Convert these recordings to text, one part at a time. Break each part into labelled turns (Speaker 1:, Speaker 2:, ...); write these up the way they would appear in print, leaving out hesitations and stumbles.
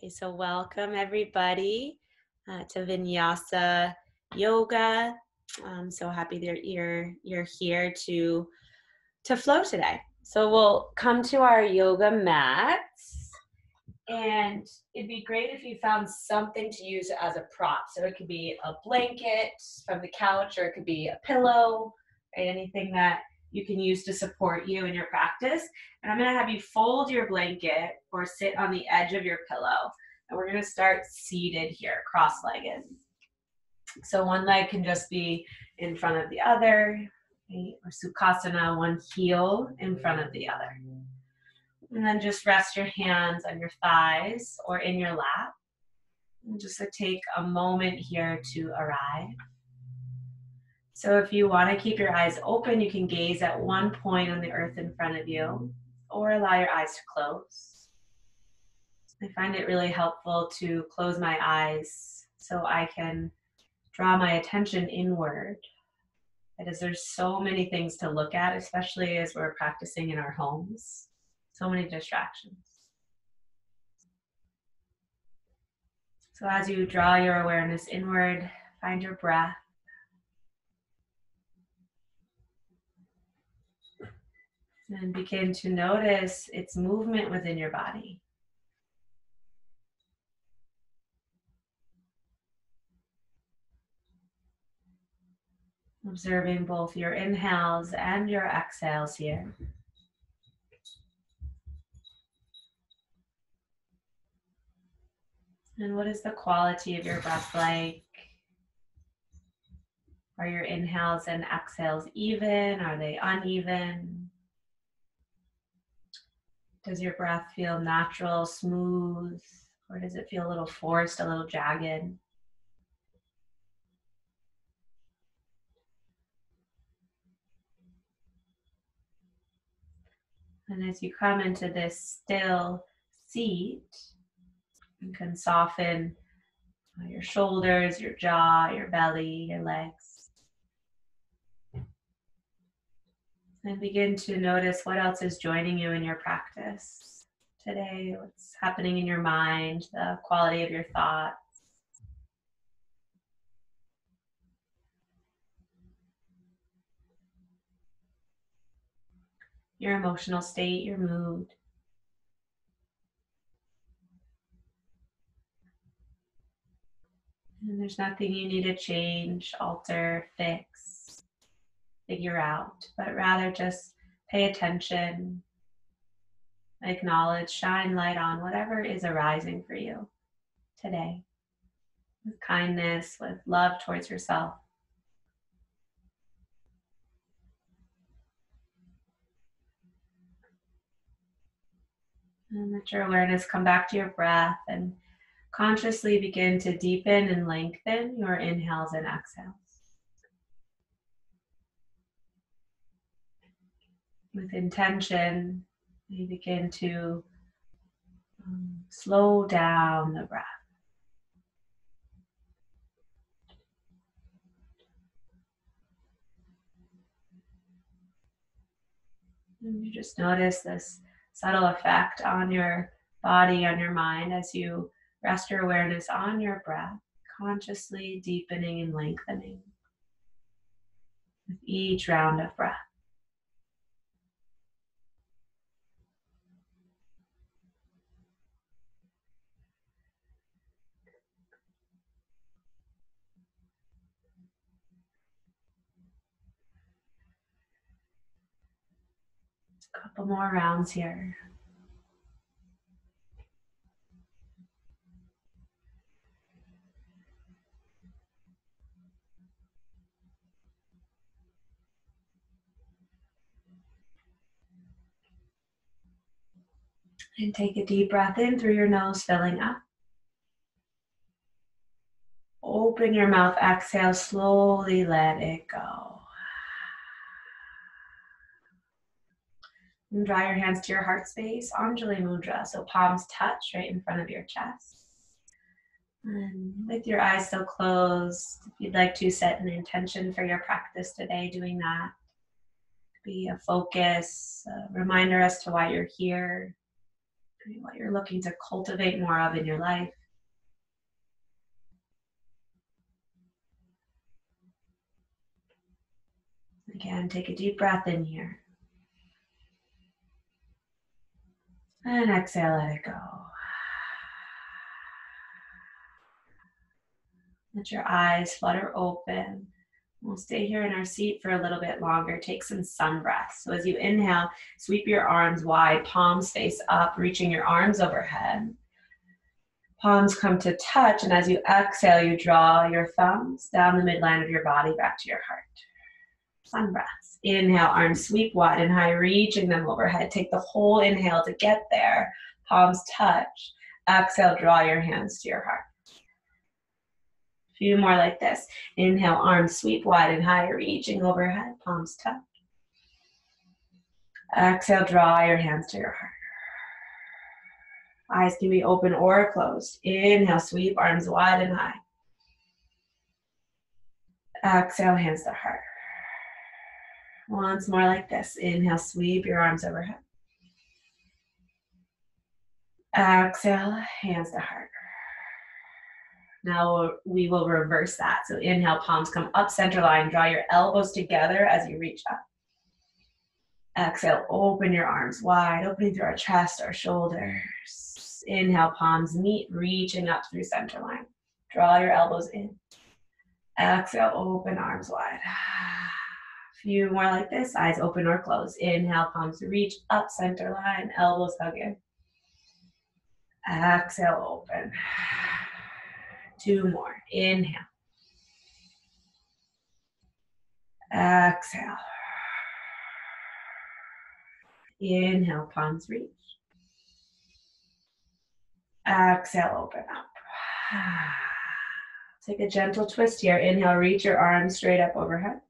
Speaker 1: Okay, so welcome everybody to Vinyasa Yoga. I'm so happy that you're here to flow today. So we'll come to our yoga mats, and it'd be great if you found something to use as a prop. So it could be a blanket from the couch, or it could be a pillow, right? Anything that you can use to support you in your practice. And I'm going to have you fold your blanket or sit on the edge of your pillow. And we're going to start seated here, cross-legged. So one leg can just be in front of the other, right? Or Sukhasana, one heel in front of the other. And then just rest your hands on your thighs or in your lap. And just to take a moment here to arrive. So if you want to keep your eyes open, you can gaze at one point on the earth in front of you, or allow your eyes to close. I find it really helpful to close my eyes so I can draw my attention inward, because there's so many things to look at, especially as we're practicing in our homes. So many distractions. So as you draw your awareness inward, find your breath. And begin to notice its movement within your body. Observing both your inhales and your exhales here. And what is the quality of your breath like? Are your inhales and exhales even? Are they uneven? Does your breath feel natural, smooth, or does it feel a little forced, a little jagged? And as you come into this still seat, you can soften your shoulders, your jaw, your belly, your legs. And begin to notice what else is joining you in your practice today, what's happening in your mind, the quality of your thoughts. Your emotional state, your mood. And there's nothing you need to change, alter, fix, figure out, but rather just pay attention, acknowledge, shine light on whatever is arising for you today, with kindness, with love towards yourself. And let your awareness come back to your breath and consciously begin to deepen and lengthen your inhales and exhales. With intention, you begin to slow down the breath. And you just notice this subtle effect on your body, on your mind, as you rest your awareness on your breath, consciously deepening and lengthening with each round of breath. A couple more rounds here. And take a deep breath in through your nose, filling up. Open your mouth, exhale, slowly let it go. And draw your hands to your heart space, Anjali Mudra, so palms touch right in front of your chest. And with your eyes still closed, if you'd like to set an intention for your practice today, doing that. Be a focus, a reminder as to why you're here. what you're looking to cultivate more of in your life. Again, take a deep breath in here. And exhale, let it go. Let your eyes flutter open. We'll stay here in our seat for a little bit longer. Take some sun breaths. So as you inhale, sweep your arms wide, palms face up, reaching your arms overhead. Palms come to touch, and as you exhale, you draw your thumbs down the midline of your body back to your heart. Sun breaths. Inhale, arms sweep wide and high, reaching them overhead. Take the whole inhale to get there. Palms touch. Exhale, draw your hands to your heart. A few more like this. Inhale, arms sweep wide and high, reaching overhead. Palms touch. Exhale, draw your hands to your heart. Eyes can be open or closed. Inhale, sweep, arms wide and high. Exhale, hands to heart. Once more like this. Inhale, sweep your arms overhead. Exhale, hands to heart. Now we will reverse that. So inhale, palms come up, center line. Draw your elbows together as you reach up. Exhale, open your arms wide, opening through our chest, our shoulders. Inhale, palms meet, reaching up through center line. Draw your elbows in. Exhale, open arms wide. A few more like this, eyes open or closed. Inhale, palms reach up, center line, elbows hug in. Exhale, open. Two more. Inhale. Exhale. Inhale, palms reach. Exhale, open up. Take a gentle twist here. Inhale, reach your arms straight up overhead.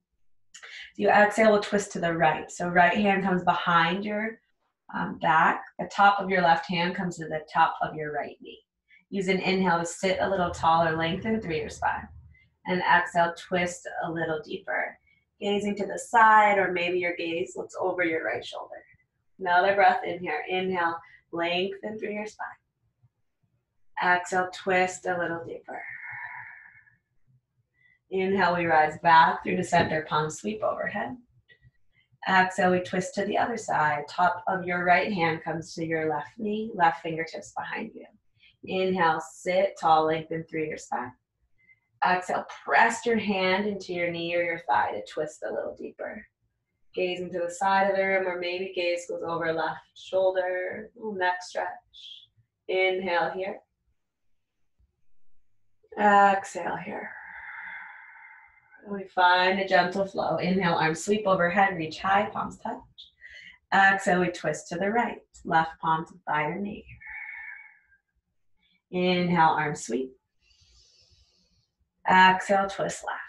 Speaker 1: You exhale, we'll twist to the right. So right hand comes behind your back. The top of your left hand comes to the top of your right knee. Use an inhale to sit a little taller, lengthen through your spine. And exhale, twist a little deeper. Gazing to the side, or maybe your gaze looks over your right shoulder. Another breath in here. Inhale, lengthen through your spine. Exhale, twist a little deeper. Inhale, we rise back through the center, palms sweep overhead. Exhale, we twist to the other side. Top of your right hand comes to your left knee, left fingertips behind you. Inhale, sit tall, lengthen through your spine. Exhale, press your hand into your knee or your thigh to twist a little deeper. Gazing to the side of the room, or maybe gaze goes over left shoulder, little neck stretch. Inhale here. Exhale here. We find a gentle flow. Inhale, arms sweep overhead, reach high, palms touch. Exhale, we twist to the right, left palm to thigh or knee. Inhale, arms sweep. Exhale, twist left.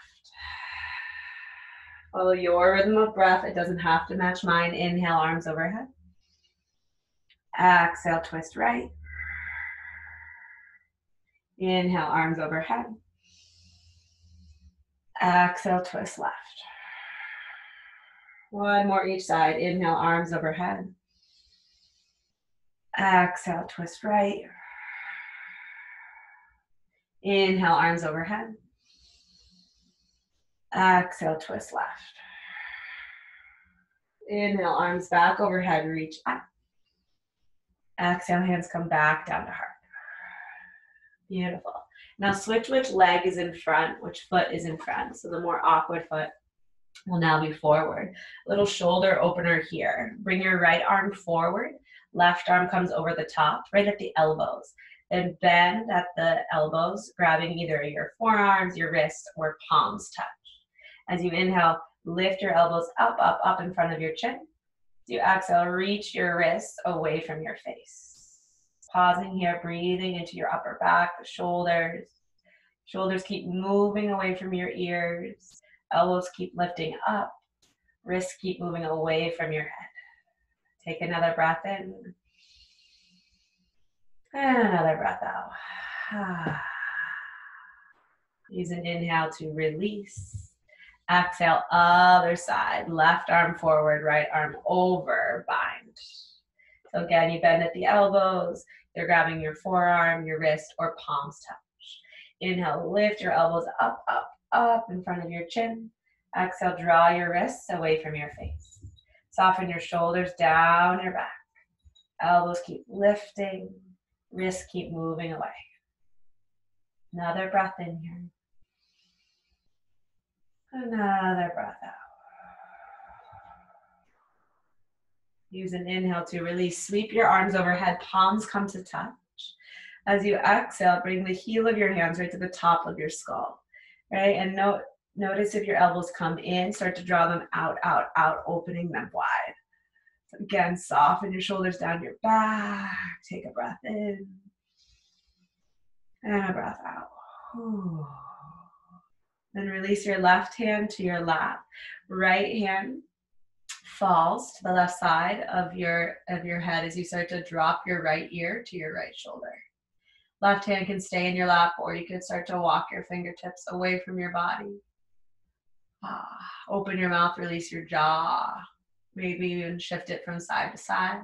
Speaker 1: Follow your rhythm of breath. It doesn't have to match mine. Inhale, arms overhead. Exhale, twist right. Inhale, arms overhead. Exhale, twist left. One more each side. Inhale, arms overhead. Exhale, twist right. Inhale, arms overhead. Exhale, twist left. Inhale, arms back overhead, reach up. Exhale, hands come back down to heart. Beautiful. Now switch which leg is in front, which foot is in front. So the more awkward foot will now be forward. Little shoulder opener here. Bring your right arm forward. Left arm comes over the top, right at the elbows. Then bend at the elbows, grabbing either your forearms, your wrists, or palms touch. As you inhale, lift your elbows up, up, up in front of your chin. As you exhale, reach your wrists away from your face. Pausing here, breathing into your upper back, the shoulders. Shoulders keep moving away from your ears. Elbows keep lifting up. Wrists keep moving away from your head. Take another breath in. And another breath out. Use an inhale to release. Exhale, other side. Left arm forward, right arm over, bind. So again, you bend at the elbows, you're grabbing your forearm, your wrist, or palms touch. Inhale, lift your elbows up, up, up in front of your chin. Exhale, draw your wrists away from your face. Soften your shoulders down your back. Elbows keep lifting, wrists keep moving away. Another breath in here. Another breath out. Use an inhale to release. Sweep your arms overhead, palms come to touch. As you exhale, bring the heel of your hands right to the top of your skull. Right? And notice if your elbows come in, start to draw them out, out, out, opening them wide. So again, soften your shoulders down your back. Take a breath in. And a breath out. Then release your left hand to your lap. Right hand falls to the left side of your head as you start to drop your right ear to your right shoulder. Left hand can stay in your lap, or you can start to walk your fingertips away from your body. Open your mouth, release your jaw. Maybe even shift it from side to side.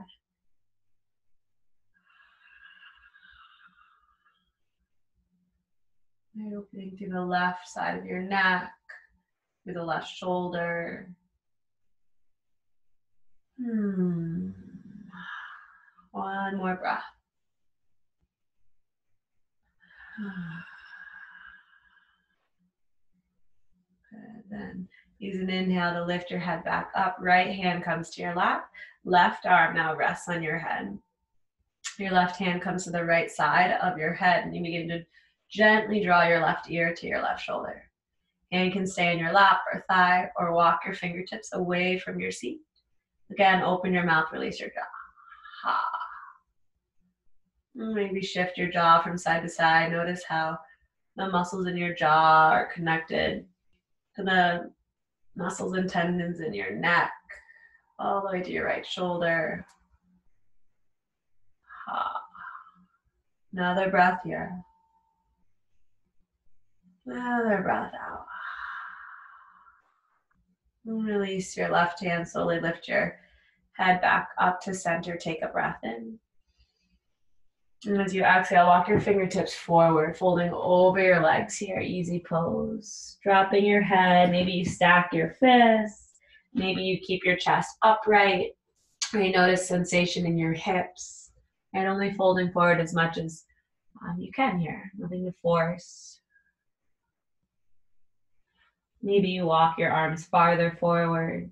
Speaker 1: And opening through the left side of your neck, through the left shoulder. One more breath. Good. Then use an inhale to lift your head back up. Right hand comes to your lap. Left arm now rests on your head. Your left hand comes to the right side of your head, and you begin to gently draw your left ear to your left shoulder. Hand can stay in your lap or thigh, or walk your fingertips away from your seat. Again, open your mouth, release your jaw. Maybe shift your jaw from side to side. Notice how the muscles in your jaw are connected to the muscles and tendons in your neck, all the way to your right shoulder. Another breath here. Another breath out. Release your left hand, slowly lift your head back up to center. Take a breath in. And as you exhale, walk your fingertips forward, folding over your legs here, easy pose. Dropping your head, maybe you stack your fists, maybe you keep your chest upright. You notice sensation in your hips, and only folding forward as much as you can here, nothing to force. Maybe you walk your arms farther forward.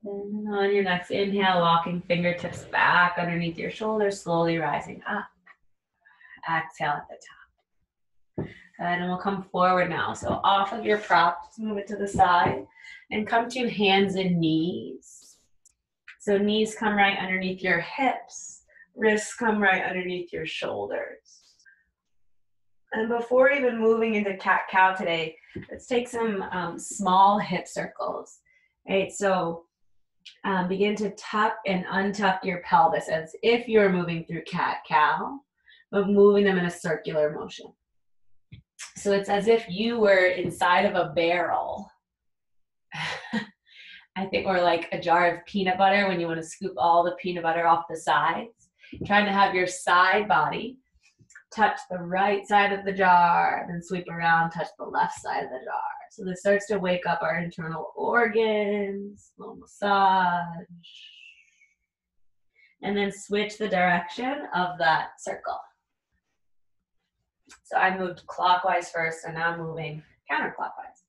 Speaker 1: And on your next inhale, walking fingertips back underneath your shoulders, slowly rising up. Exhale at the top. And then we'll come forward now. So off of your prop, just move it to the side and come to hands and knees. So knees come right underneath your hips. Wrists come right underneath your shoulders. And before even moving into cat-cow today, let's take some small hip circles. Right, so begin to tuck and untuck your pelvis as if you're moving through cat-cow, but moving them in a circular motion. So it's as if you were inside of a barrel. I think, or like a jar of peanut butter when you want to scoop all the peanut butter off the sides. Trying to have your side body touch the right side of the jar, then sweep around, touch the left side of the jar. So this starts to wake up our internal organs, a little massage. And then switch the direction of that circle. So I moved clockwise first, and now I'm moving counterclockwise.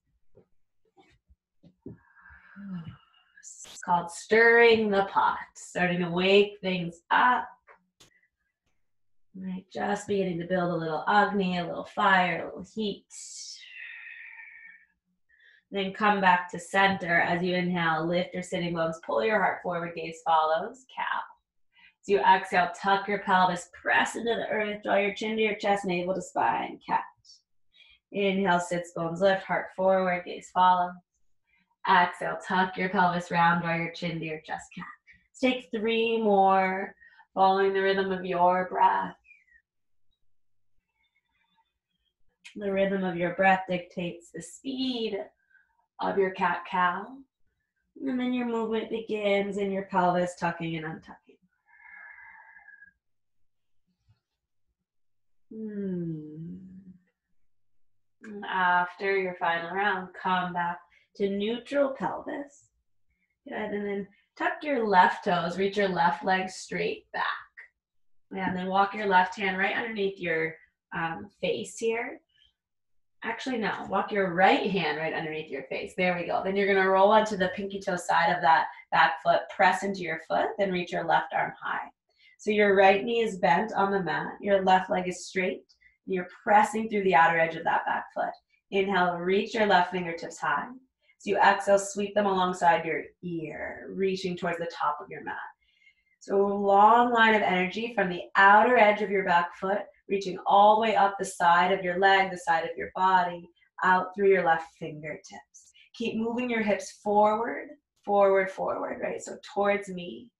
Speaker 1: It's called stirring the pot, starting to wake things up. Right, just beginning to build a little Agni, a little fire, a little heat. Then come back to center as you inhale, lift your sitting bones, pull your heart forward, gaze follows, cow. As you exhale, tuck your pelvis, press into the earth, draw your chin to your chest, navel to spine, cat. Inhale, sits bones lift, heart forward, gaze follows. Exhale, tuck your pelvis round, draw your chin to your chest, cat. Let's take 3 more, following the rhythm of your breath. The rhythm of your breath dictates the speed of your cat-cow. And then your movement begins in your pelvis, tucking and untucking. After your final round, come back to neutral pelvis. Good, and then tuck your left toes, reach your left leg straight back. And then walk your left hand right underneath your face here. Actually, no, walk your right hand right underneath your face. There we go. Then you're gonna roll onto the pinky toe side of that back foot, press into your foot, then reach your left arm high. So your right knee is bent on the mat, your left leg is straight, and you're pressing through the outer edge of that back foot. Inhale, reach your left fingertips high. So you exhale, sweep them alongside your ear, reaching towards the top of your mat. So a long line of energy from the outer edge of your back foot, reaching all the way up the side of your leg, the side of your body, out through your left fingertips. Keep moving your hips forward, forward, forward, right? So towards me.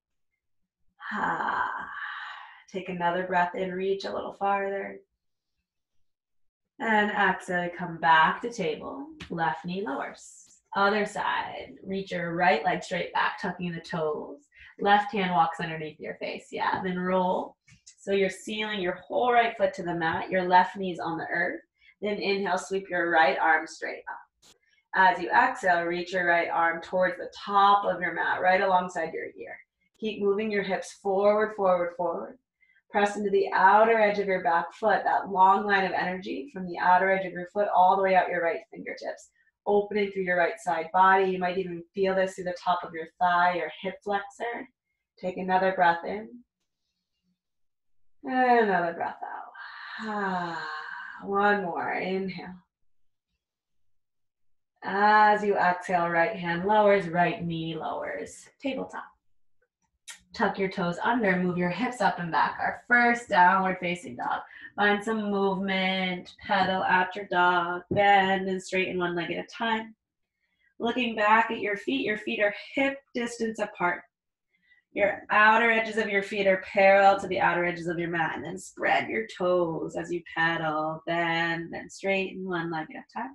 Speaker 1: Take another breath in, reach a little farther. And exhale, come back to table. Left knee lowers. Other side, reach your right leg straight back, tucking the toes. Left hand walks underneath your face, yeah. Then roll. So you're sealing your whole right foot to the mat, your left knee's on the earth. Then inhale, sweep your right arm straight up. As you exhale, reach your right arm towards the top of your mat, right alongside your ear. Keep moving your hips forward, forward, forward. Press into the outer edge of your back foot, that long line of energy from the outer edge of your foot all the way out your right fingertips. Opening through your right side body. You might even feel this through the top of your thigh, your hip flexor. Take another breath in. And another breath out. One more. Inhale. As you exhale, right hand lowers, right knee lowers. Tabletop. Tuck your toes under, move your hips up and back. Our first downward facing dog. Find some movement, pedal at your dog, bend and straighten one leg at a time. Looking back at your feet are hip distance apart. Your outer edges of your feet are parallel to the outer edges of your mat. And then spread your toes as you pedal, bend, and straighten one leg at a time.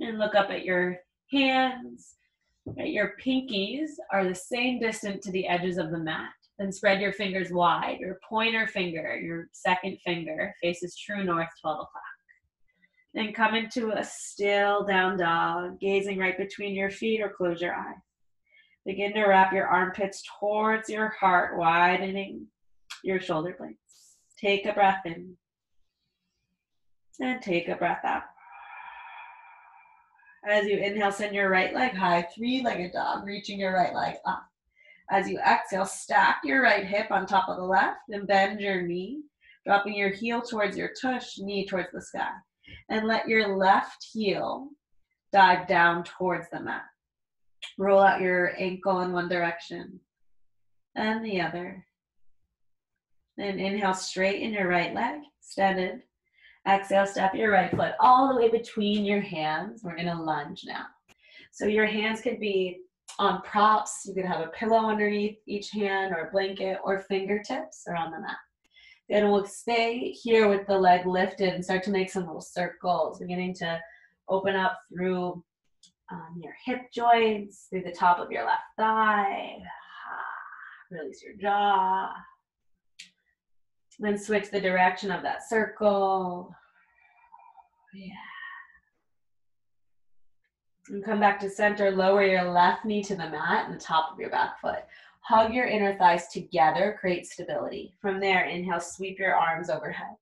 Speaker 1: And look up at your hands. Your pinkies are the same distance to the edges of the mat. Then spread your fingers wide. Your pointer finger, your second finger, faces true north, 12 o'clock. Then come into a still down dog, gazing right between your feet or close your eyes. Begin to wrap your armpits towards your heart, widening your shoulder blades. Take a breath in. And take a breath out. As you inhale, send your right leg high, three-legged dog, reaching your right leg up. As you exhale, stack your right hip on top of the left and bend your knee, dropping your heel towards your tush, knee towards the sky. And let your left heel dive down towards the mat. Roll out your ankle in one direction and the other. Then inhale, straighten your right leg, extended. Exhale, step your right foot all the way between your hands. We're gonna lunge now. So your hands could be on props. You could have a pillow underneath each hand or a blanket or fingertips or on the mat. Then we'll stay here with the leg lifted and start to make some little circles, beginning to open up through your hip joints, through the top of your left thigh. Release your jaw. Then switch the direction of that circle. Yeah. And come back to center. Lower your left knee to the mat and the top of your back foot. Hug your inner thighs together, create stability. From there, inhale, sweep your arms overhead.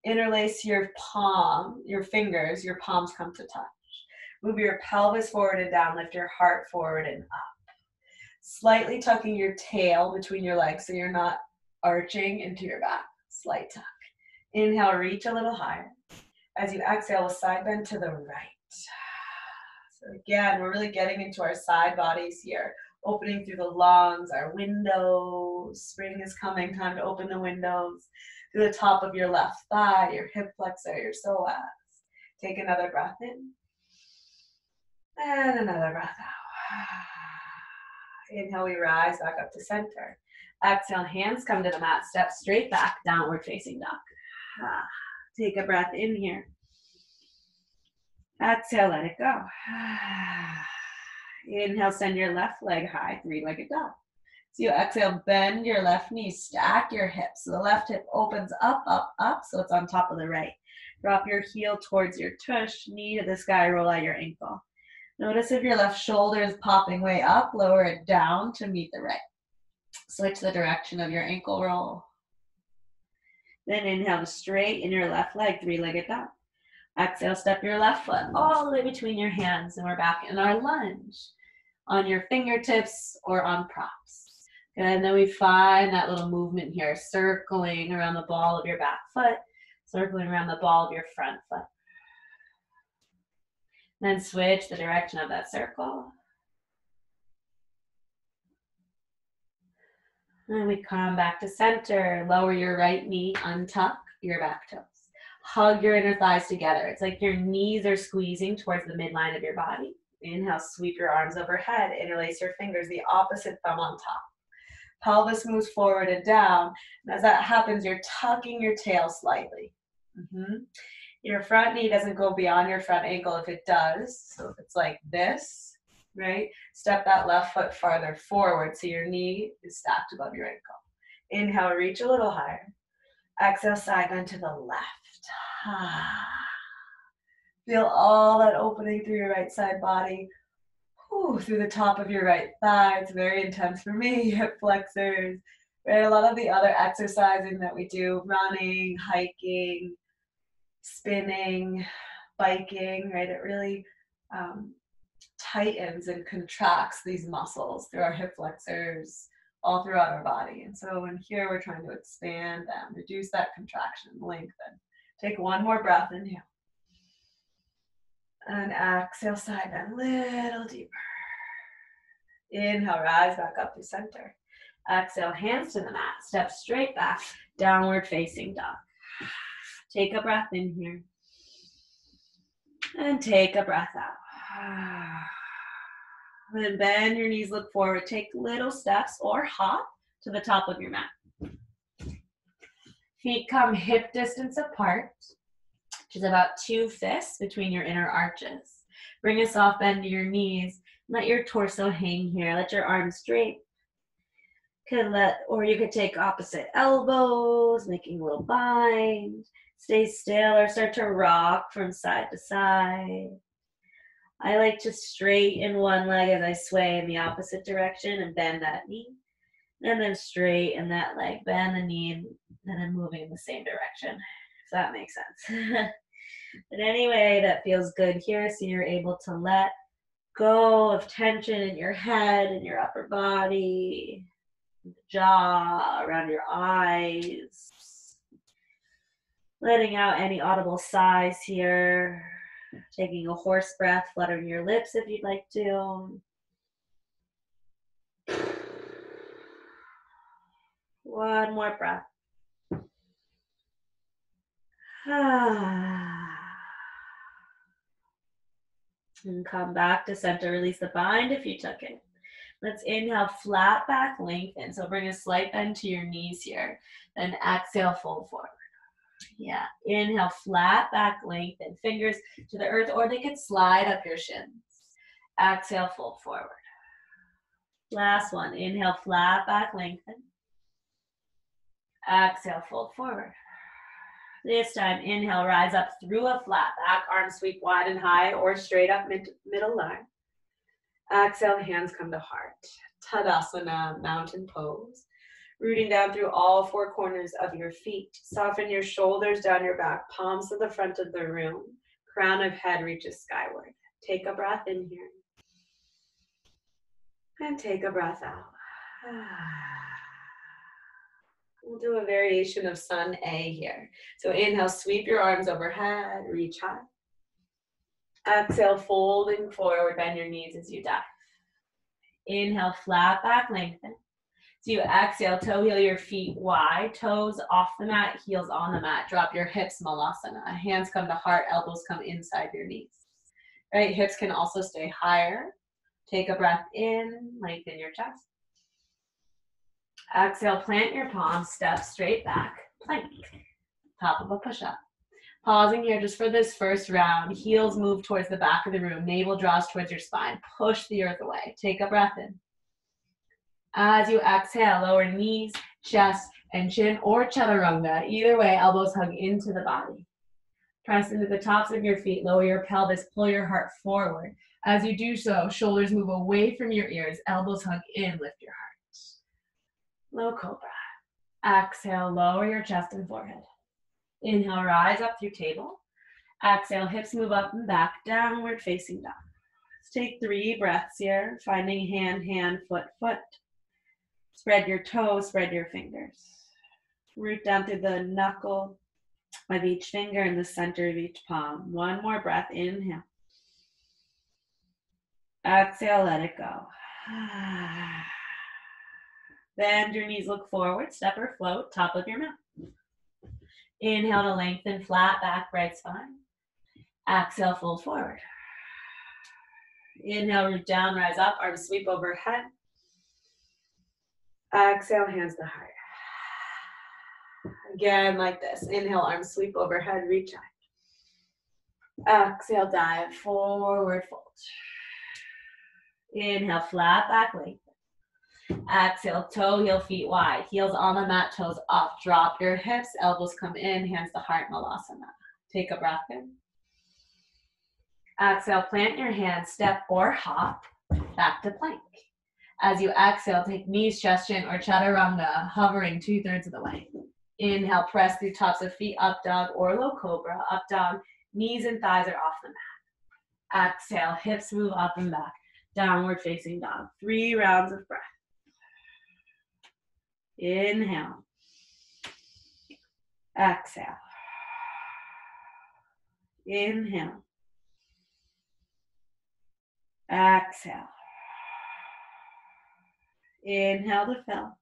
Speaker 1: Interlace your fingers, your palms come to touch. Move your pelvis forward and down, lift your heart forward and up. Slightly tucking your tail between your legs so you're not arching into your back. Slight tuck. Inhale, reach a little higher. As you exhale, a side bend to the right. So again, we're really getting into our side bodies here. Opening through the lungs, our windows. Spring is coming, time to open the windows. Through the top of your left thigh, your hip flexor, your psoas. Take another breath in. And another breath out. Inhale, we rise back up to center. Exhale, hands come to the mat, step straight back, downward facing dog. Take a breath in here. Exhale, let it go. Inhale, send your left leg high, three-legged dog. So you exhale, bend your left knee, stack your hips. So the left hip opens up, up, up, so it's on top of the right. Drop your heel towards your tush, knee to the sky, roll out your ankle. Notice if your left shoulder is popping way up, lower it down to meet the right. Switch the direction of your ankle roll. Then inhale to straighten your left leg, three-legged dog. Exhale, step your left foot all the way between your hands, and we're back in our lunge on your fingertips or on props. Good, and then we find that little movement here, circling around the ball of your back foot, circling around the ball of your front foot. Then switch the direction of that circle. And we come back to center. Lower your right knee, untuck your back toes. Hug your inner thighs together. It's like your knees are squeezing towards the midline of your body. Inhale, sweep your arms overhead. Interlace your fingers, the opposite thumb on top. Pelvis moves forward and down. And as that happens, you're tucking your tail slightly. Your front knee doesn't go beyond your front ankle. If it does, so if it's like this, right? Step that left foot farther forward so your knee is stacked above your ankle. Inhale, reach a little higher. Exhale, side bend to the left. Feel all that opening through your right side body. Through the top of your right thigh. It's very intense for me. Hip flexors. Right? A lot of the other exercising that we do, running, hiking, spinning, biking, right? It really tightens and contracts these muscles through our hip flexors, all throughout our body. And so in here, we're trying to expand them, reduce that contraction, lengthen. Take one more breath, inhale. And exhale, side bend, little deeper. Inhale, rise back up to center. Exhale, hands to the mat, step straight back, downward facing dog. Take a breath in here. And take a breath out. Then bend your knees, look forward. Take little steps or hop to the top of your mat. Feet come hip distance apart, which is about 2 fists between your inner arches. Bring a soft bend to your knees. Let your torso hang here. Let your arms drape. Or you could take opposite elbows, making a little bind. Stay still or start to rock from side to side. I like to straighten one leg as I sway in the opposite direction and bend that knee. And then straighten that leg, bend the knee, and then I'm moving in the same direction, if that makes sense. But anyway, that feels good here, so you're able to let go of tension in your head and your upper body, the jaw, around your eyes. Letting out any audible sighs here. Taking a horse breath, fluttering your lips if you'd like to. One more breath. And come back to center. Release the bind if you took it. Let's inhale, flat back, lengthen. So bring a slight bend to your knees here. Then exhale, fold forward. Yeah, inhale, flat back, lengthen. Fingers to the earth, or they could slide up your shins. Exhale, fold forward. Last one. Inhale, flat back, lengthen. Exhale, fold forward. This time, inhale, rise up through a flat back, arms sweep wide and high or straight up middle line. Exhale, hands come to heart. Tadasana, mountain pose. Rooting down through all 4 corners of your feet. Soften your shoulders down your back, palms to the front of the room. Crown of head reaches skyward. Take a breath in here. And take a breath out. We'll do a variation of Sun A here. So inhale, sweep your arms overhead, reach high. Exhale, folding forward, bend your knees as you dive. Inhale, flat back, lengthen. So you exhale, toe heel your feet wide, toes off the mat, heels on the mat. Drop your hips, malasana. Hands come to heart, elbows come inside your knees. Right, hips can also stay higher. Take a breath in, lengthen your chest. Exhale, plant your palms, step straight back, plank. Top of a push-up. Pausing here just for this first round. Heels move towards the back of the room. Navel draws towards your spine. Push the earth away. Take a breath in. As you exhale, lower knees, chest, and chin, or chaturanga. Either way, elbows hug into the body. Press into the tops of your feet. Lower your pelvis. Pull your heart forward. As you do so, shoulders move away from your ears. Elbows hug in. Lift your heart. Low cobra. Exhale, lower your chest and forehead. Inhale, rise up through table. Exhale, hips move up and back, downward facing dog. Let's take 3 breaths here, finding hand, hand, foot, foot. Spread your toes, spread your fingers. Root down through the knuckle of each finger in the center of each palm. One more breath, inhale. Exhale, let it go. Bend your knees, look forward, step or float, top of your mat. Inhale to lengthen, flat back, right spine. Exhale, fold forward. Inhale, root down, rise up, arms sweep overhead. Exhale, hands to heart. Again, like this. Inhale, arms sweep overhead, reach high. Exhale, dive, forward fold. Inhale, flat back, lengthen. Exhale, toe, heel, feet wide. Heels on the mat, toes up. Drop your hips, elbows come in, hands to heart, malasana. Take a breath in. Exhale, plant your hands, step or hop, back to plank. As you exhale, take knees, chest, chin, or chaturanga, hovering 2/3 of the way. Inhale, press through tops of feet, up dog or low cobra. Up dog, knees and thighs are off the mat. Exhale, hips move up and back, downward facing dog. 3 rounds of breath. Inhale. Exhale. Inhale. Exhale. Inhale to fill.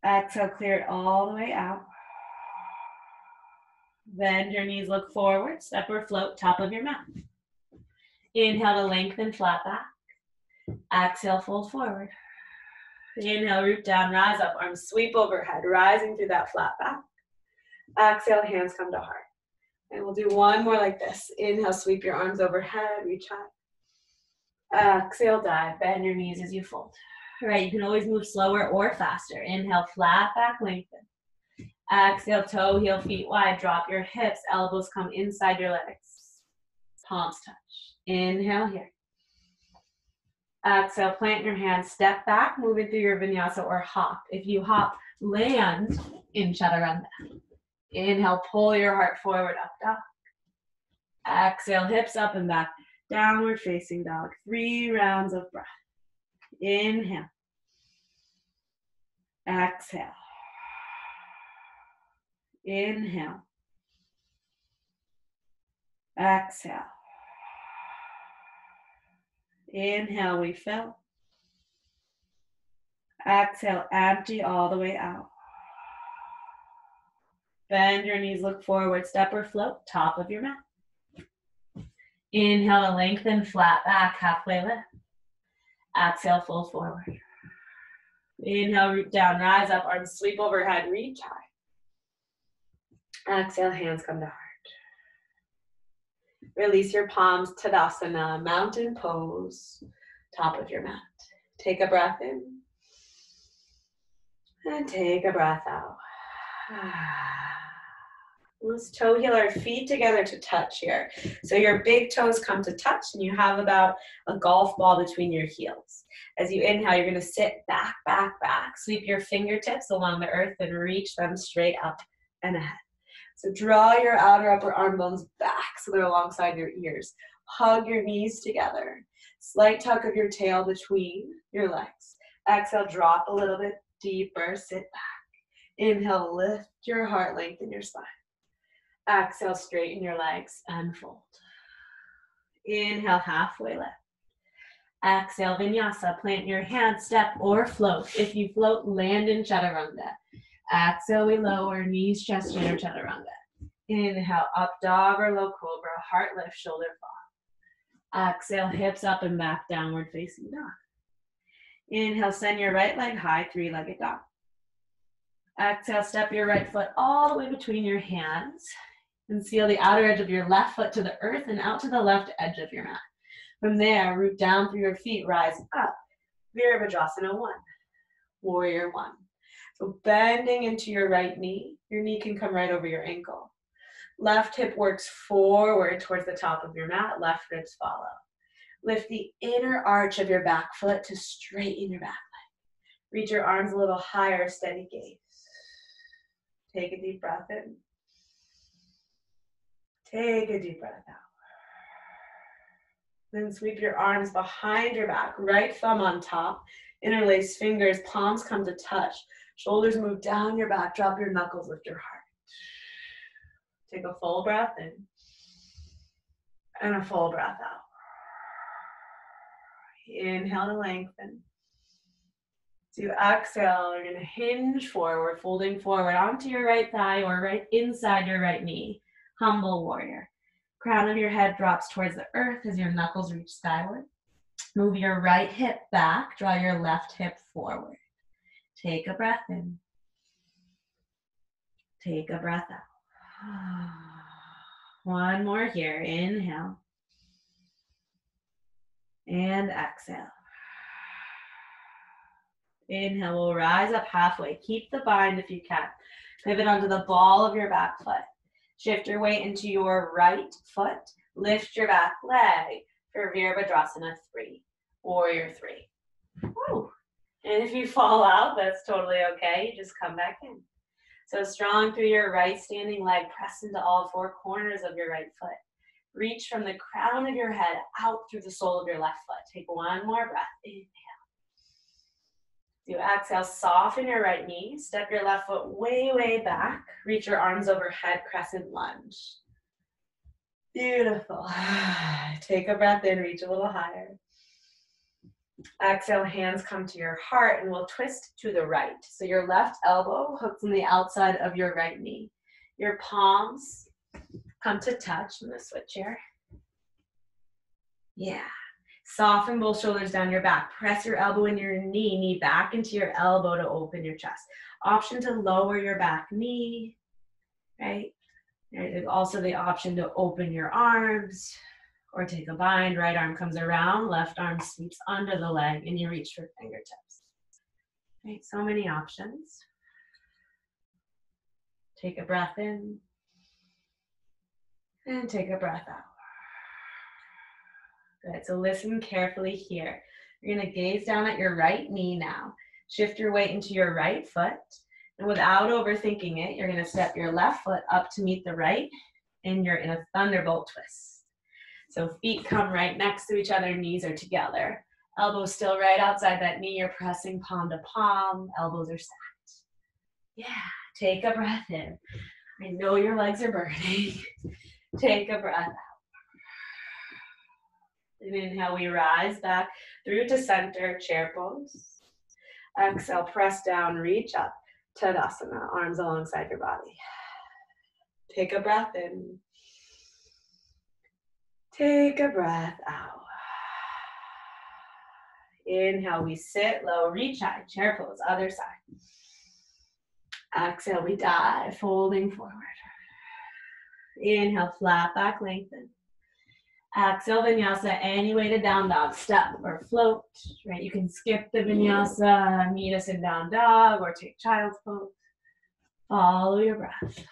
Speaker 1: Exhale, clear it all the way out. Bend your knees, look forward, step or float, top of your mat. Inhale to lengthen, flat back. Exhale, fold forward. Inhale, root down, rise up, arms sweep overhead, rising through that flat back. Exhale, hands come to heart. And we'll do one more like this. Inhale, sweep your arms overhead, reach high. Exhale, dive, bend your knees as you fold. All right, you can always move slower or faster. Inhale, flat back, lengthen. Exhale, toe, heel, feet wide. Drop your hips, elbows come inside your legs. Palms touch. Inhale here. Exhale, plant your hands, step back, moving through your vinyasa or hop. If you hop, land in chaturanga. Inhale, pull your heart forward, up dog. Exhale, hips up and back, downward facing dog. 3 rounds of breath. Inhale. Exhale. Inhale. Exhale. Inhale, we fill. Exhale, empty all the way out. Bend your knees, look forward, step or float, top of your mat. Inhale to lengthen, flat back, halfway lift. Exhale, fold forward. Inhale, root down, rise up, arms sweep overhead, reach high. Exhale, hands come to heart. Release your palms, Tadasana, mountain pose, top of your mat. Take a breath in. And take a breath out. Let's toe heel our feet together to touch here. So your big toes come to touch and you have about a golf ball between your heels. As you inhale, you're gonna sit back, back, back. Sweep your fingertips along the earth and reach them straight up and ahead. So draw your outer upper arm bones back so they're alongside your ears. Hug your knees together. Slight tuck of your tail between your legs. Exhale, drop a little bit deeper, sit back. Inhale, lift your heart, lengthen your spine. Exhale, straighten your legs and fold. Inhale, halfway lift. Exhale, Vinyasa. Plant your hands, step or float. If you float, land in chaturanga. Exhale, we lower, knees, chest, chin, or chaturanga. Inhale, up dog or low cobra, heart lift, shoulder fall. Exhale, hips up and back, downward facing dog. Inhale, send your right leg high, 3-legged dog. Exhale, step your right foot all the way between your hands and seal the outer edge of your left foot to the earth and out to the left edge of your mat. From there, root down through your feet, rise up. Virabhadrasana 1, Warrior 1. So bending into your right knee. Your knee can come right over your ankle. Left hip works forward towards the top of your mat. Left ribs follow. Lift the inner arch of your back foot to straighten your back leg. Reach your arms a little higher, steady gaze. Take a deep breath in. Take a deep breath out. Then sweep your arms behind your back, right thumb on top, interlace fingers, palms come to touch, shoulders move down your back, drop your knuckles, lift your heart. Take a full breath in and a full breath out. Inhale to lengthen. So you exhale, you're gonna hinge forward, folding forward onto your right thigh or right inside your right knee. Humble warrior. Crown of your head drops towards the earth as your knuckles reach skyward. Move your right hip back, draw your left hip forward. Take a breath in. Take a breath out. One more here. Inhale. And exhale. Inhale, we'll rise up halfway. Keep the bind if you can. Pivot onto the ball of your back foot. Shift your weight into your right foot. Lift your back leg for Virabhadrasana 3, Warrior 3. Woo. And if you fall out, that's totally okay. You just come back in. So strong through your right standing leg. Press into all four corners of your right foot. Reach from the crown of your head out through the sole of your left foot. Take one more breath. Inhale. You exhale, soften your right knee. Step your left foot way, way back. Reach your arms overhead, crescent lunge. Beautiful. Take a breath in, reach a little higher. Exhale, hands come to your heart and we'll twist to the right. So your left elbow hooks on the outside of your right knee. Your palms come to touch. I'm gonna switch here. Yeah. Soften both shoulders down your back. Press your elbow in your knee back into your elbow to open your chest. Option to lower your back knee, right? There's also the option to open your arms or take a bind. Right arm comes around, left arm sweeps under the leg, and you reach for fingertips. Right, so many options. Take a breath in and take a breath out. Good, so listen carefully here. You're gonna gaze down at your right knee now. Shift your weight into your right foot. And without overthinking it, you're gonna step your left foot up to meet the right, and you're in a thunderbolt twist. So feet come right next to each other, knees are together. Elbows still right outside that knee, you're pressing palm to palm, elbows are stacked. Yeah, take a breath in. I know your legs are burning. Take a breath out. And inhale, we rise back through to center, chair pose. Exhale, press down, reach up, Tadasana, arms alongside your body. Take a breath in. Take a breath out. Inhale, we sit low, reach high, chair pose, other side. Exhale, we dive, folding forward. Inhale, flat back, lengthen. Exhale, Vinyasa, any way to down dog, step or float, right? You can skip the Vinyasa, meet us in down dog, or take child's pose. Follow your breath.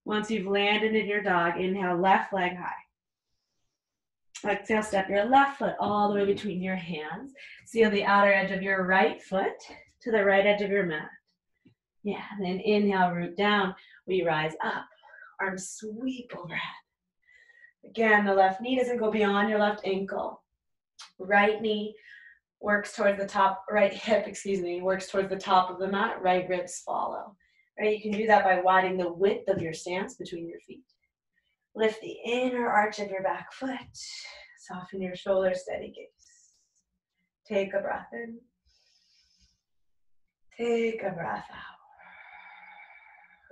Speaker 1: Once you've landed in your dog, inhale, left leg high. Exhale, step your left foot all the way between your hands. Seal the outer edge of your right foot to the right edge of your mat. Yeah, then inhale, root down. We rise up. Arms sweep overhead. Again, the left knee doesn't go beyond your left ankle. Right knee works towards the top, right hip, works towards the top of the mat. Right ribs follow. Right, you can do that by widening the width of your stance between your feet. Lift the inner arch of your back foot. Soften your shoulders, steady gaze. Take a breath in. Take a breath out.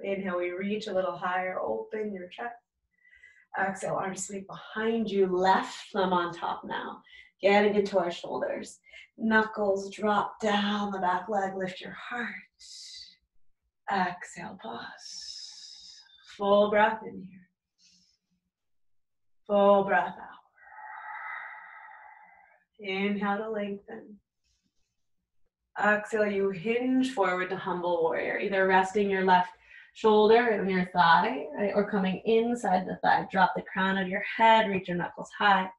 Speaker 1: Inhale, we reach a little higher, open your chest. Exhale, arms sweep behind you, left thumb on top now. getting into our shoulders. Knuckles drop down the back leg, lift your heart. Exhale, pause. Full breath in here. Full breath out. Inhale to lengthen. Exhale, you hinge forward to humble warrior, either resting your left shoulder on your thigh, right, or coming inside the thigh. Drop the crown of your head, reach your knuckles high.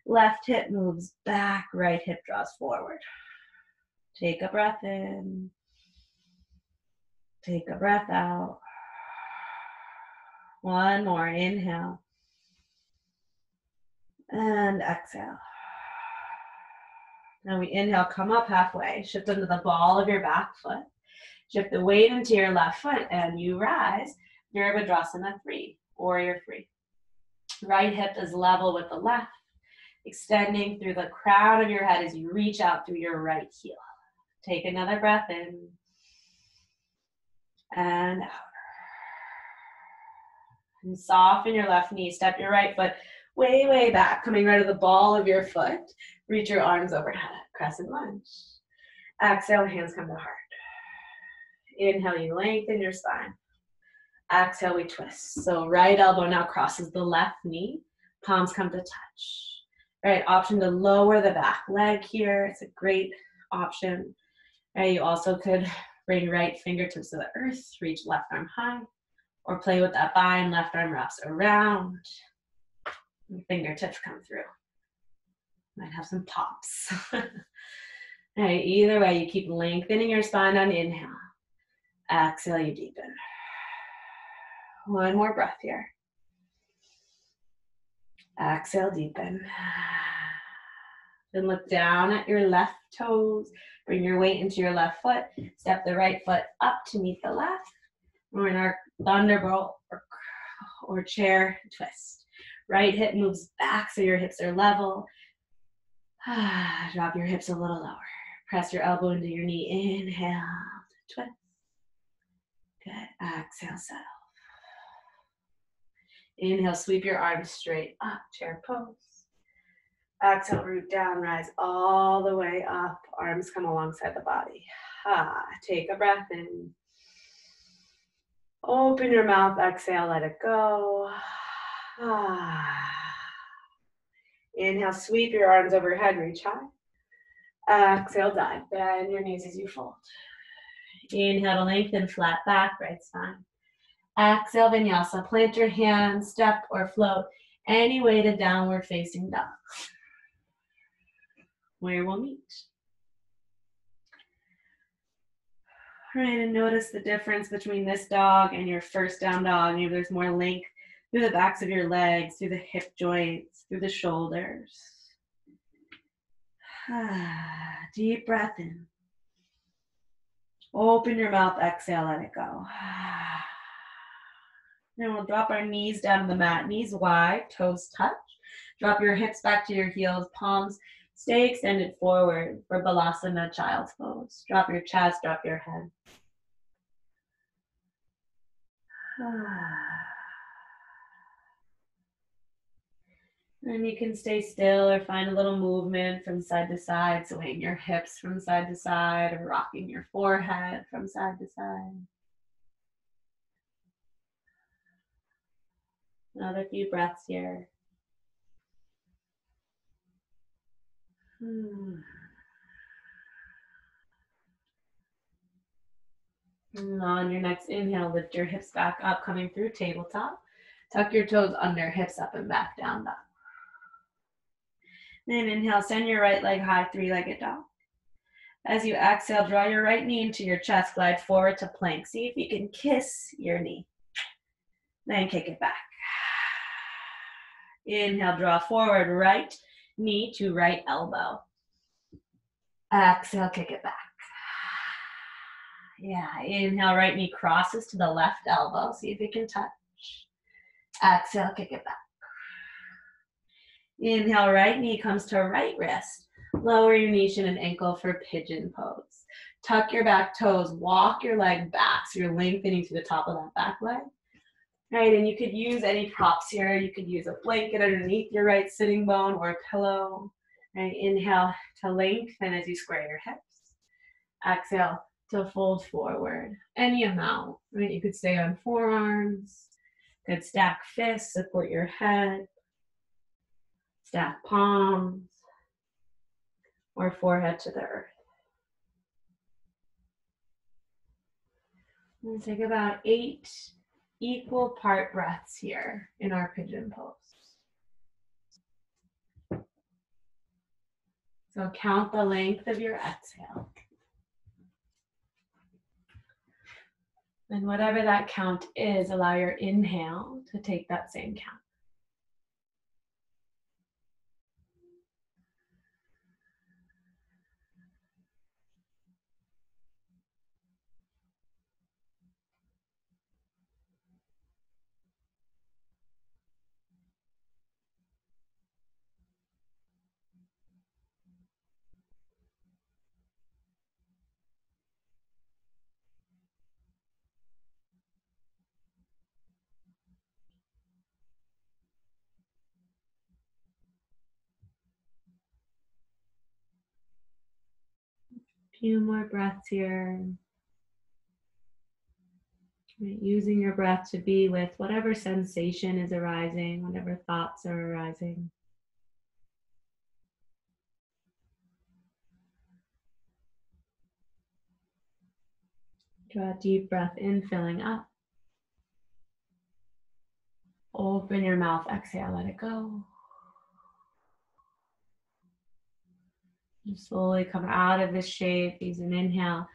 Speaker 1: Left hip moves back, right hip draws forward. Take a breath in. Take a breath out. One more, inhale. And exhale. Now we inhale, come up halfway, shift into the ball of your back foot. Shift the weight into your left foot and you rise. Virabhadrasana 3, Warrior 3. Right hip is level with the left, extending through the crown of your head as you reach out through your right heel. Take another breath in and out. And soften your left knee, step your right foot way, way back, coming right to the ball of your foot. Reach your arms overhead, crescent lunge. Exhale, hands come to heart. Inhale, you lengthen your spine. Exhale, we twist. So right elbow now crosses the left knee. Palms come to touch. Right, option to lower the back leg here. It's a great option. Right, you also could bring right fingertips to the earth, reach left arm high, or play with that bind, left arm wraps around. Fingertips come through. Might have some pops. Right, either way, you keep lengthening your spine on inhale. Exhale, you deepen. One more breath here. Exhale, deepen. Then look down at your left toes. Bring your weight into your left foot. Step the right foot up to meet the left. We're in our thunderbolt or chair twist. Right hip moves back so your hips are level. Drop your hips a little lower. Press your elbow into your knee. Inhale, twist. Good. Exhale, settle. Inhale, sweep your arms straight up, chair pose. Exhale, root down, rise all the way up. Arms come alongside the body. Take a breath in. Open your mouth, exhale, let it go. Inhale, sweep your arms overhead, reach high. Exhale, dive. Bend your knees as you fold. Inhale to lengthen, flat back, right spine. Exhale, Vinyasa. Plant your hands, step or float any way to downward facing dog, where we'll meet. All right, and notice the difference between this dog and your first down dog. Maybe there's more length through the backs of your legs, through the hip joints, through the shoulders. Deep breath in. Open your mouth, exhale, let it go. Then we'll drop our knees down to the mat, knees wide, toes touch. Drop your hips back to your heels, palms stay extended forward for Balasana, child's pose. Drop your chest, drop your head. And you can stay still or find a little movement from side to side, swaying your hips from side to side or rocking your forehead from side to side. Another few breaths here. And on your next inhale, lift your hips back up, coming through tabletop. Tuck your toes under, hips up and back, down dog. Then inhale, send your right leg high, three-legged dog. As you exhale, draw your right knee into your chest, glide forward to plank. See if you can kiss your knee. Then kick it back. Inhale, draw forward, right knee to right elbow. Exhale, kick it back. Yeah, inhale, right knee crosses to the left elbow. See if you can touch. Exhale, kick it back. Inhale, right knee comes to right wrist. Lower your knee, shin, and ankle for pigeon pose. Tuck your back toes, walk your leg back so you're lengthening to the top of that back leg. Right, and you could use any props here. You could use a blanket underneath your right sitting bone or a pillow. Right, inhale to lengthen as you square your hips. Exhale to fold forward. Any amount, right? You could stay on forearms. Could stack fists, support your head. Stack palms. Or forehead to the earth. We'll take about 8 equal part breaths here in our pigeon pose. So count the length of your exhale. And whatever that count is, allow your inhale to take that same count. Few more breaths here. Using your breath to be with whatever sensation is arising, whatever thoughts are arising. Draw a deep breath in, filling up. Open your mouth, exhale, let it go. You slowly come out of this shape. Use an inhale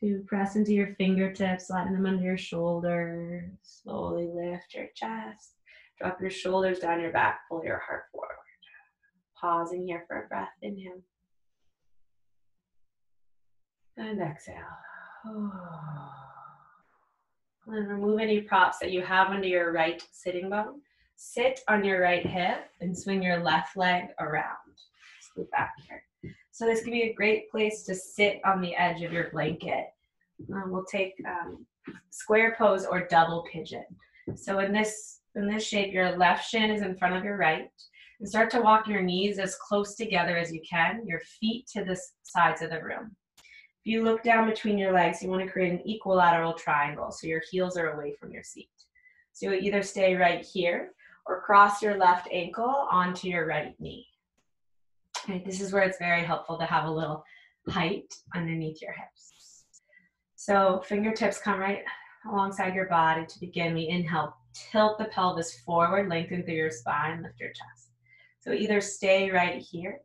Speaker 1: to press into your fingertips, sliding them under your shoulders. Slowly lift your chest. Drop your shoulders down your back. Pull your heart forward. Pausing here for a breath. Inhale. And exhale. And remove any props that you have under your right sitting bone. Sit on your right hip and swing your left leg around. Scoot back here. So this can be a great place to sit on the edge of your blanket. We'll take square pose or double pigeon. So in this shape, your left shin is in front of your right. And start to walk your knees as close together as you can, your feet to the sides of the room. If you look down between your legs, you want to create an equilateral triangle so your heels are away from your seat. So you'll either stay right here or cross your left ankle onto your right knee. Okay, this is where it's very helpful to have a little height underneath your hips. So fingertips come right alongside your body. To begin, we inhale, tilt the pelvis forward, lengthen through your spine, lift your chest. So either stay right here,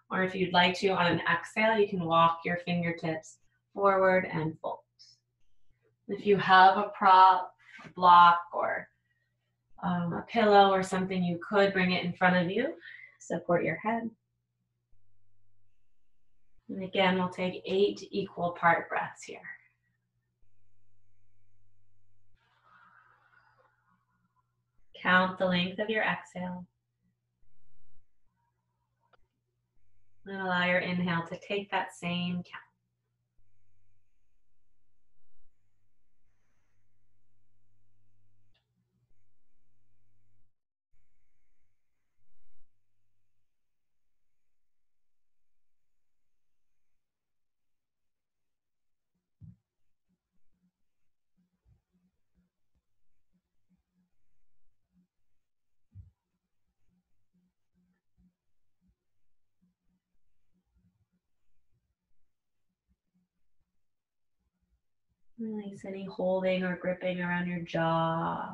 Speaker 1: or if you'd like to, on an exhale, you can walk your fingertips forward and fold. If you have a prop, a block, or a pillow or something, you could bring it in front of you. Support your head. And again, we'll take 8 equal part breaths here. Count the length of your exhale. And allow your inhale to take that same count. Release any holding or gripping around your jaw,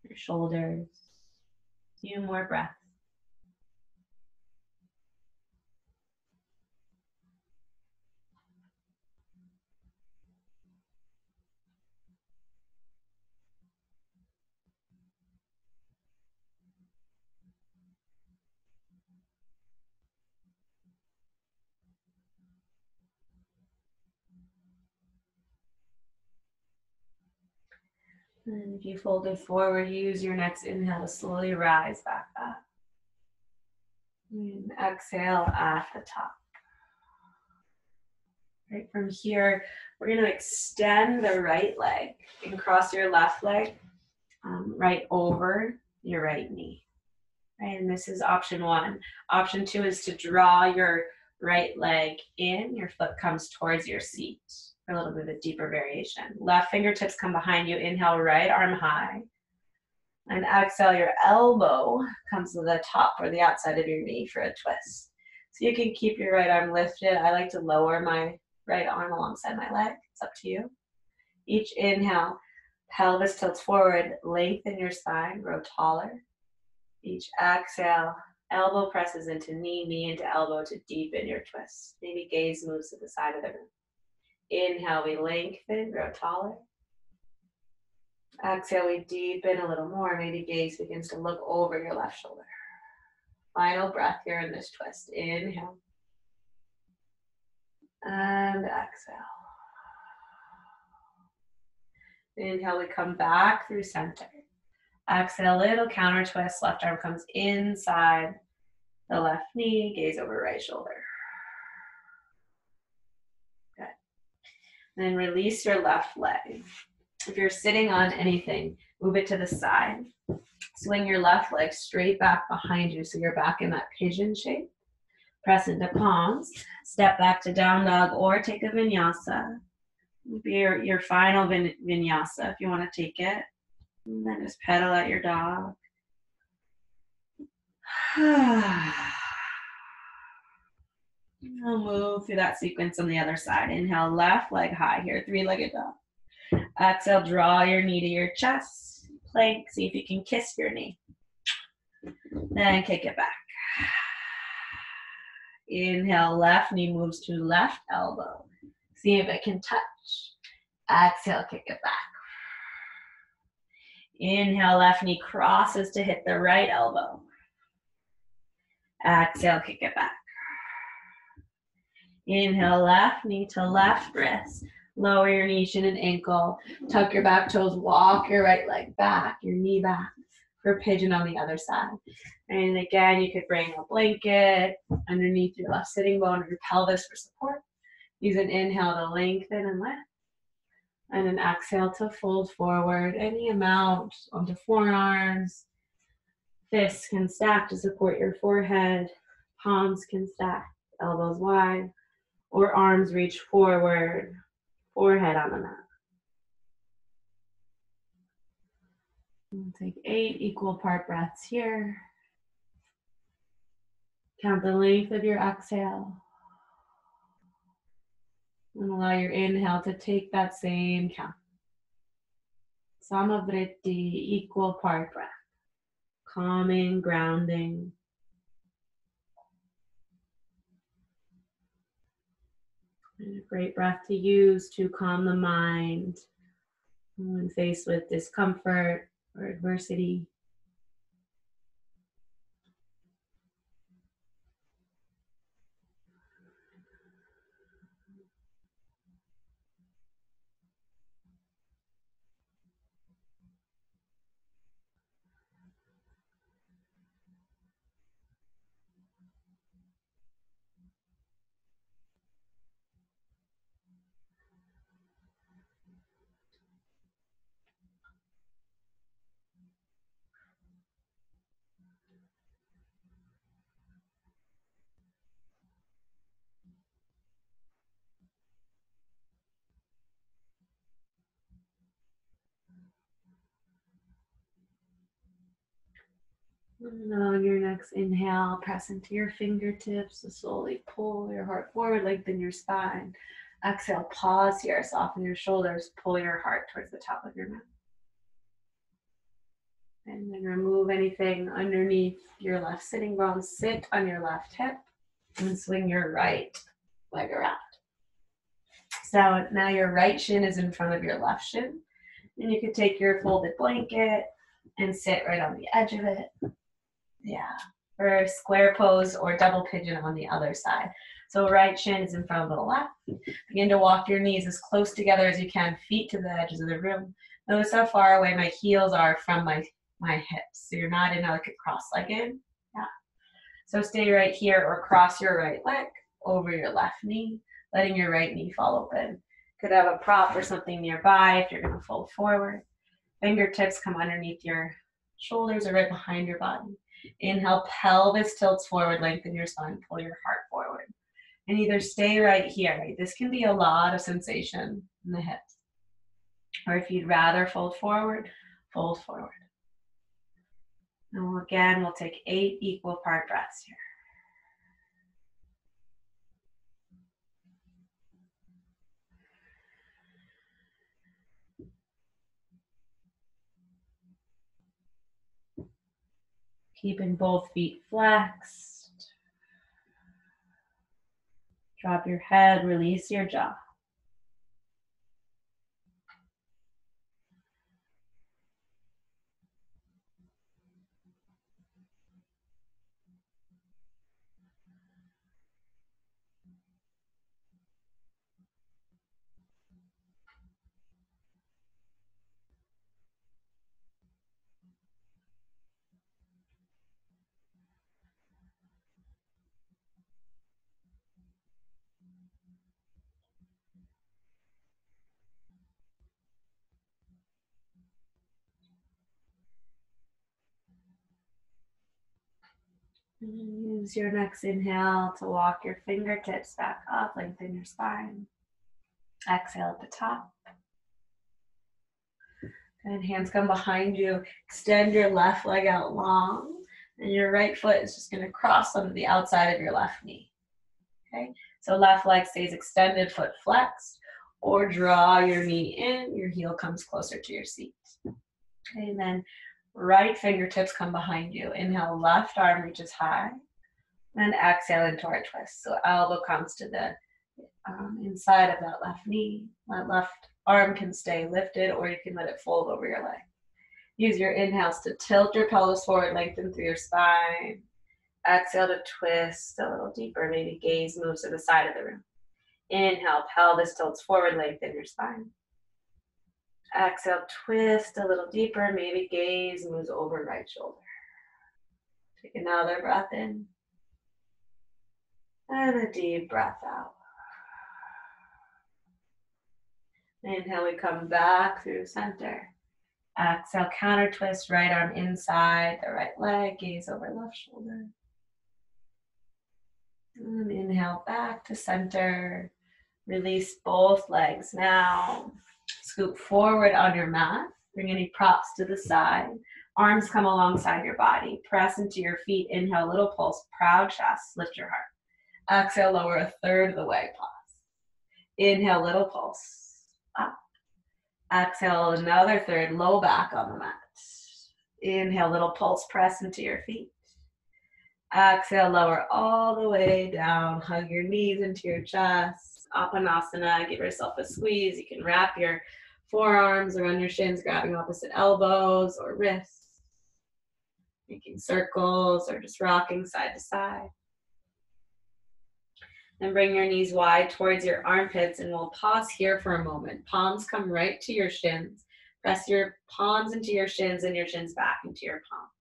Speaker 1: your shoulders. A few more breaths. And if you fold it forward, use your next inhale to slowly rise back up. And exhale at the top. Right from here, we're going to extend the right leg and cross your left leg right over your right knee. Right, and this is option one. Option two is to draw your right leg in, your foot comes towards your seat for a little bit of a deeper variation. Left fingertips come behind you, inhale, right arm high. And exhale, your elbow comes to the top or the outside of your knee for a twist. So you can keep your right arm lifted. I like to lower my right arm alongside my leg. It's up to you. Each inhale, pelvis tilts forward, lengthen your spine, grow taller. Each exhale, elbow presses into knee, knee into elbow to deepen your twist. Maybe gaze moves to the side of the room. Inhale, we lengthen, grow taller. Exhale, we deepen a little more. Maybe gaze begins to look over your left shoulder. Final breath here in this twist. Inhale. And exhale. Inhale, we come back through center. Exhale, little counter twist. Left arm comes inside the left knee. Gaze over right shoulder. Good. Then release your left leg. If you're sitting on anything, move it to the side. Swing your left leg straight back behind you so you're back in that pigeon shape. Press into palms. Step back to down dog or take a vinyasa. Your final vinyasa if you want to take it. And then just pedal at your dog. I'll move through that sequence on the other side. Inhale, left leg high here, three-legged dog. Exhale, draw your knee to your chest. Plank, see if you can kiss your knee. Then kick it back. Inhale, left knee moves to left elbow. See if it can touch. Exhale, kick it back. Inhale, left knee crosses to hit the right elbow. Exhale, kick it back. Inhale, left knee to left wrist. Lower your knee, shin, and ankle. Tuck your back toes. Walk your right leg back, your knee back for pigeon on the other side. And again, you could bring a blanket underneath your left sitting bone or your pelvis for support. Use an inhale to lengthen and lift. And an exhale to fold forward any amount onto forearms. Fists can stack to support your forehead. Palms can stack, elbows wide. Or arms reach forward. Forehead on the mat. We'll take 8 equal part breaths here. Count the length of your exhale. And allow your inhale to take that same count. Samavritti, equal part breath. Calming, grounding. And a great breath to use to calm the mind when faced with discomfort or adversity. And on your next inhale, press into your fingertips to slowly pull your heart forward, lengthen your spine. Exhale, pause here, soften your shoulders, pull your heart towards the top of your mouth. And then remove anything underneath your left sitting bone. Sit on your left hip and swing your right leg around. So now your right shin is in front of your left shin. And you could take your folded blanket and sit right on the edge of it. Yeah, or square pose or double pigeon on the other side. So right shin is in front of the left. Begin to walk your knees as close together as you can, feet to the edges of the room. Notice how far away my heels are from my hips. So you're not in like a cross-legged. Yeah. So stay right here or cross your right leg over your left knee, letting your right knee fall open. Could have a prop or something nearby if you're going to fold forward. Fingertips come underneath your shoulders or right behind your body. Inhale, pelvis tilts forward, lengthen your spine, pull your heart forward. And either stay right here, right? This can be a lot of sensation in the hips. Or if you'd rather fold forward, fold forward. And we'll take 8 equal part breaths here. Keeping both feet flexed. Drop your head, release your jaw. Use your next inhale to walk your fingertips back up, lengthen your spine. Exhale at the top. And hands come behind you. Extend your left leg out long. And your right foot is just going to cross onto the outside of your left knee. Okay? So left leg stays extended, foot flexed. Or draw your knee in. Your heel comes closer to your seat. Okay, and then right fingertips come behind you. Inhale, left arm reaches high. And exhale into our twist. So elbow comes to the inside of that left knee. That left arm can stay lifted, or you can let it fold over your leg. Use your inhales to tilt your pelvis forward, lengthen through your spine. Exhale to twist a little deeper. Maybe gaze moves to the side of the room. Inhale, pelvis tilts forward, lengthen your spine. Exhale, twist a little deeper. Maybe gaze moves over right shoulder. Take another breath in. And a deep breath out. Inhale, we come back through center. Exhale, counter twist, right arm inside the right leg, gaze over left shoulder. And inhale, back to center. Release both legs now. Scoop forward on your mat. Bring any props to the side. Arms come alongside your body. Press into your feet. Inhale, little pulse, proud chest, lift your heart. Exhale, lower a third of the way, pause. Inhale, little pulse, up. Exhale, another third, low back on the mat. Inhale, little pulse, press into your feet. Exhale, lower all the way down. Hug your knees into your chest. Apanasana, give yourself a squeeze. You can wrap your forearms around your shins, grabbing opposite elbows or wrists. Making circles or just rocking side to side. And bring your knees wide towards your armpits, and we'll pause here for a moment. Palms come right to your shins. Press your palms into your shins and your shins back into your palms.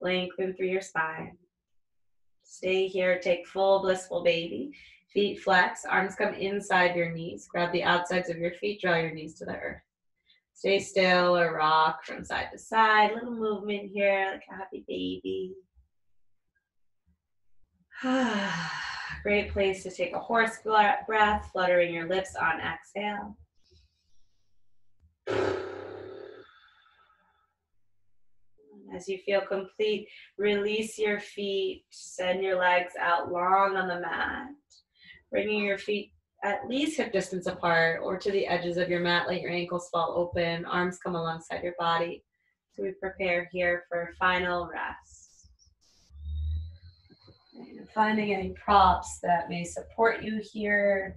Speaker 1: Lengthen through your spine. Stay here, take full blissful baby. Feet flex, arms come inside your knees. Grab the outsides of your feet, draw your knees to the earth. Stay still or rock from side to side. Little movement here, like a happy baby. Great place to take a horse breath, fluttering your lips on exhale. As you feel complete, release your feet, send your legs out long on the mat. Bringing your feet at least hip distance apart or to the edges of your mat. Let your ankles fall open, arms come alongside your body. So we prepare here for final rest. And finding any props that may support you here.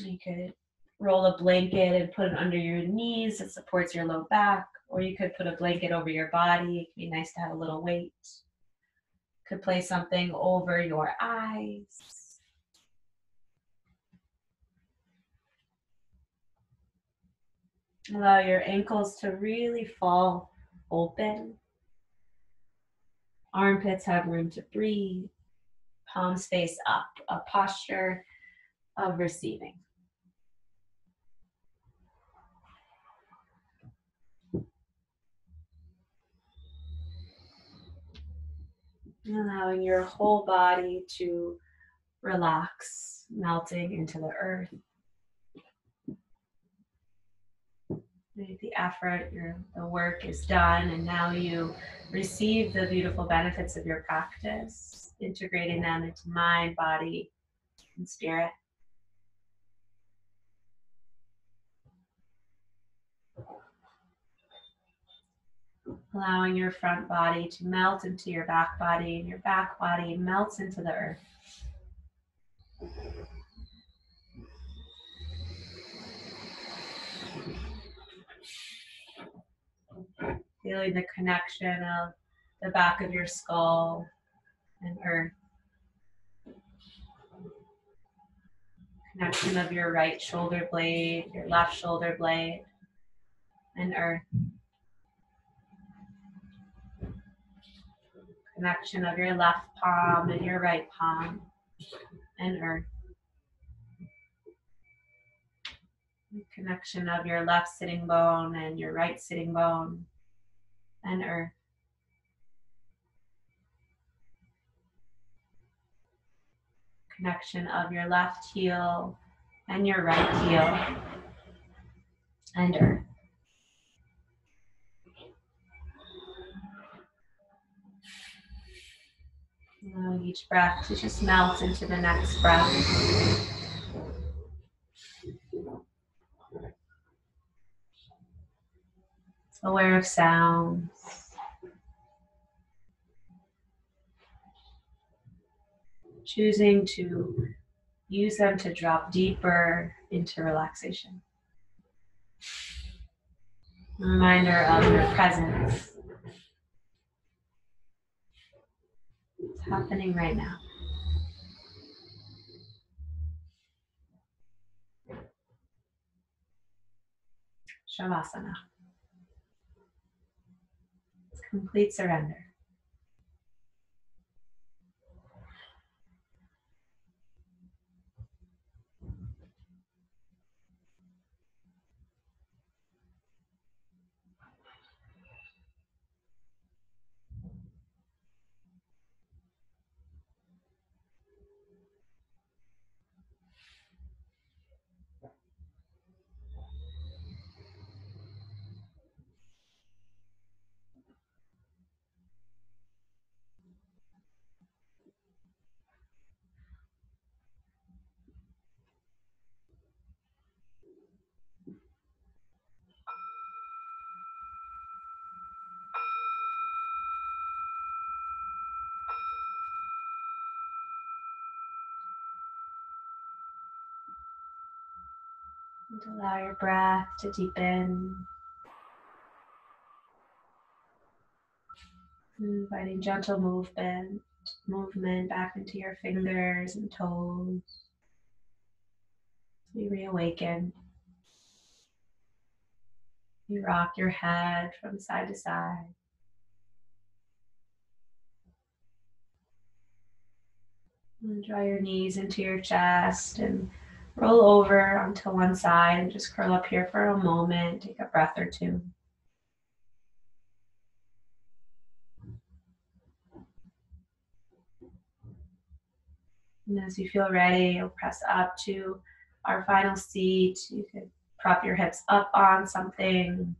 Speaker 1: You could roll a blanket and put it under your knees. It supports your low back. Or you could put a blanket over your body. It can be nice to have a little weight. Could place something over your eyes. Allow your ankles to really fall open. Armpits have room to breathe. Palms face up, a posture of receiving. Allowing your whole body to relax, melting into the earth. The effort, the work is done, and now you receive the beautiful benefits of your practice, integrating them into mind, body, and spirit. Allowing your front body to melt into your back body, and your back body melts into the earth. Feeling the connection of the back of your skull and earth. Connection of your right shoulder blade, your left shoulder blade, and earth. Connection of your left palm and your right palm and earth. Connection of your left sitting bone and your right sitting bone and earth. Connection of your left heel and your right heel and earth. Allow each breath to just melt into the next breath. Aware of sounds. Choosing to use them to drop deeper into relaxation. A reminder of your presence. It's happening right now. Shavasana. It's complete surrender. And allow your breath to deepen. Inviting gentle movement back into your fingers and toes. You reawaken. You rock your head from side to side. And draw your knees into your chest and roll over onto one side and just curl up here for a moment. Take a breath or two. And as you feel ready, you'll press up to our final seat. You could prop your hips up on something.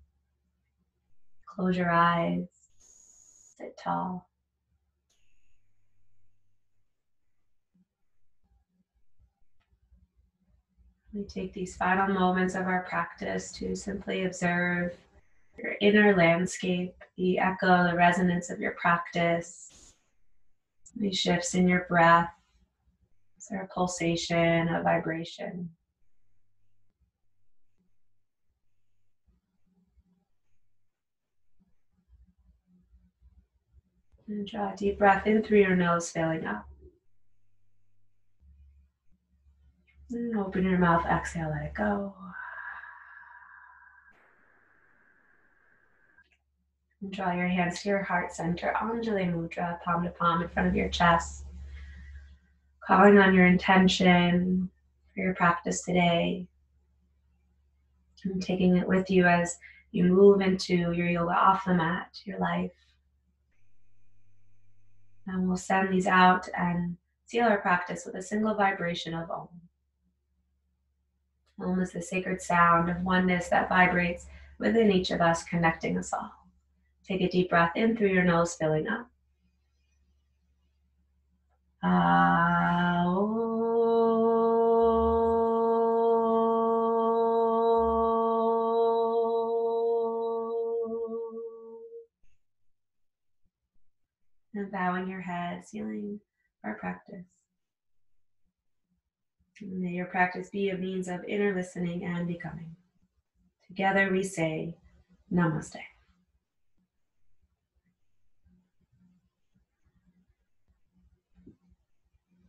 Speaker 1: Close your eyes. Sit tall. We take these final moments of our practice to simply observe your inner landscape, the echo, the resonance of your practice, these shifts in your breath. Is there a pulsation, a vibration? And draw a deep breath in through your nose, filling up. And open your mouth, exhale, let it go. And draw your hands to your heart center, Anjali Mudra, palm to palm in front of your chest. Calling on your intention for your practice today. And taking it with you as you move into your yoga off the mat, your life. And we'll send these out and seal our practice with a single vibration of Om. Om is the sacred sound of oneness that vibrates within each of us, connecting us all. Take a deep breath in through your nose, filling up. And bowing your head, sealing our practice. And may your practice be a means of inner listening and becoming. Together we say, Namaste.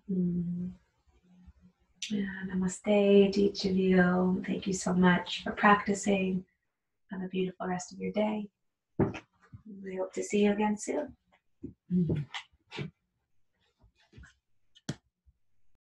Speaker 1: Yeah, namaste to each of you. Thank you so much for practicing. Have a beautiful rest of your day. We hope to see you again soon.